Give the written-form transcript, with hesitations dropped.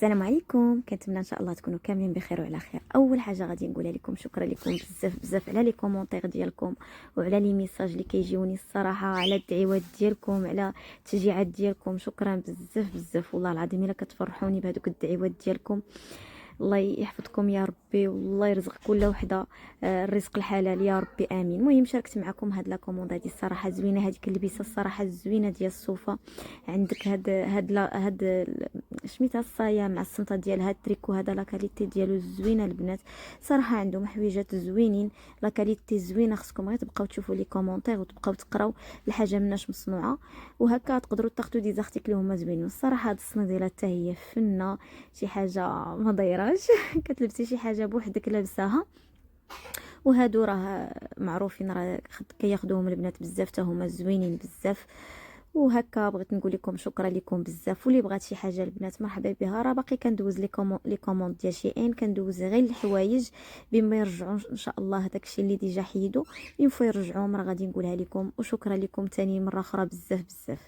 السلام عليكم، كنتمنى ان شاء الله تكونوا كاملين بخير وعلى خير. اول حاجه غادي نقولها لكم شكرا لكم بزاف على لي كومونتير ديالكم وعلى لي ميساج اللي كيجيوني، الصراحه على الدعوات ديالكم، على التشجيعات ديالكم. شكرا بزاف والله العظيم، الا كتفرحوني بهذوك الدعوات ديالكم. الله يحفظكم يا ربي، والله يرزق كل وحده الرزق الحلال يا ربي امين. المهم شاركت معكم هاد لا كوموند هادي، الصراحه زوينه هذيك اللبسه الصراحه زوينه ديال الصوفه. عندك هاد سميتها الصايه مع الصمطه ديالها، التريكو هذا لا كاليتي ديالو زوينه البنات، صراحه عندهم حويجات زوينين، لا كاليتي زوينه. خصكم غير تبقاو تشوفوا لي كومونتير وتبقاو تقراو الحاجه مناش مصنوعه، وهكا تقدروا تاخذوا دي زارتيكل اللي هما زوينين. الصراحه هاد الصنيديله حتى هي فنه، شي حاجه ما ضيراش كتلبسي شي حاجه بوحدك لابساها. وهادو راه معروفين، راه كياخذوهم البنات بزاف، حتى هما زوينين بزاف. وهكا بغيت نقول لكم شكرا لكم بزاف، واللي بغات شي حاجه البنات مرحبا بها. راه باقي كندوز لي كوموند ديال شي ان، كندوز غير الحوايج بما يرجعوا ان شاء الله داكشي اللي ديجا حيدوا ينفوا يرجعوهم، راه غادي نقولها لكم. وشكرا لكم تاني مره اخرى بزاف.